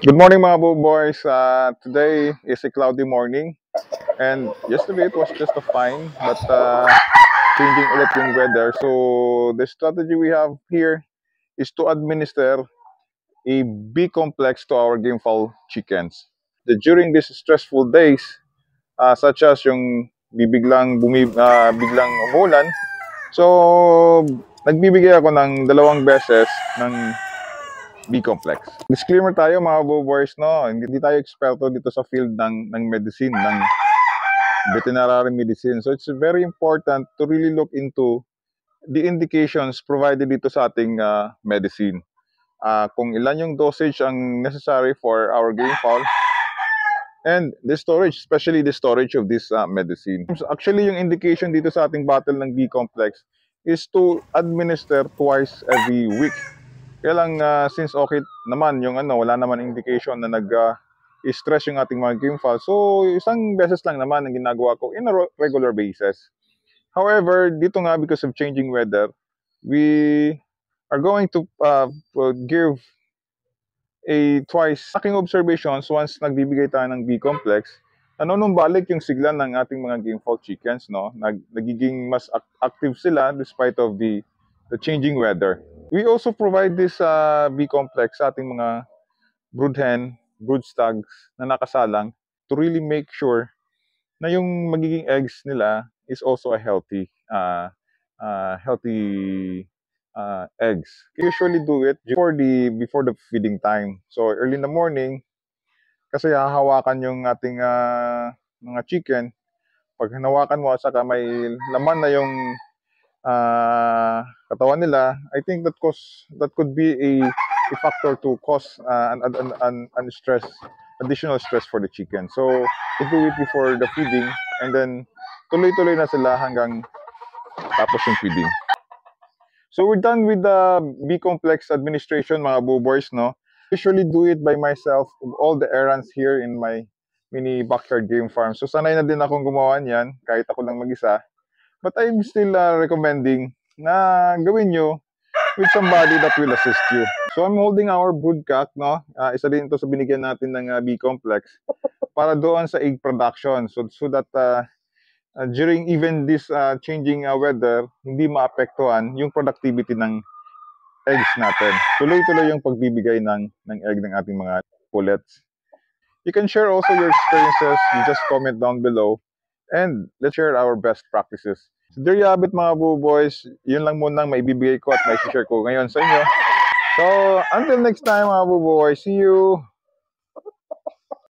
Good morning mga boys. Today is a cloudy morning and yesterday it was just a fine but changing ulit yung weather. So the strategy we have here is to administer a B complex to our game fowl chickens. During these stressful days, such as yung biglang umulan, so nagbibigay ako ng dalawang beses ng B-complex. Disclaimer tayo mga boys, no? Hindi tayo eksperto dito sa field ng medicine, ng veterinary medicine. So it's very important to really look into the indications provided dito sa ating medicine. Kung ilan yung dosage ang necessary for our game fowl and the storage, especially the storage of this medicine. Actually, yung indication dito sa ating bottle ng B-complex is to administer twice every week. Kaya lang, since okay naman yung wala naman indication na nag-stress yung ating mga game files. So, isang beses lang naman ang ginagawa ko in a regular basis. However, dito nga because of changing weather, we are going to give a twice aking observations once nagbibigay tayo ng B-complex. Nanunumbalik yung sigla ng ating mga game fowl chickens, no? Nagiging mas active sila despite of the changing weather. We also provide this B-complex sa ating mga brood hen, brood stags na nakasalang to really make sure na yung magiging eggs nila is also a healthy eggs. We usually do it before the feeding time. So early in the morning, kasi hahawakan yung ating mga chicken. Pag hinawakan mo, saka may laman na yung katawan nila, I think that could be a factor to cause an stress, additional stress for the chicken. So we do it before the feeding and then tuloy-tuloy na sila hanggang tapos yung feeding. So we're done with the B-complex administration mga boys, no? Usually do it by myself, all the errands here in my mini backyard game farm. So sanay na din akong gumawa niyan kahit ako lang mag-isa. But I'm still recommending na gawin nyo with somebody that will assist you. So I'm holding our broodcock, no? Isa din ito sa binigyan natin ng B-complex para doon sa egg production. So that during even this changing weather, hindi maapektuhan yung productivity ng eggs natin. Tuloy-tuloy yung pagbibigay ng egg ng ating mga pullets. You can share also your experiences. You just comment down below. And let's share our best practices. So there you have it mga boys. Yun lang muna ang maibibigay ko at maishishare ko ngayon sa inyo. So until next time mga boys. See you!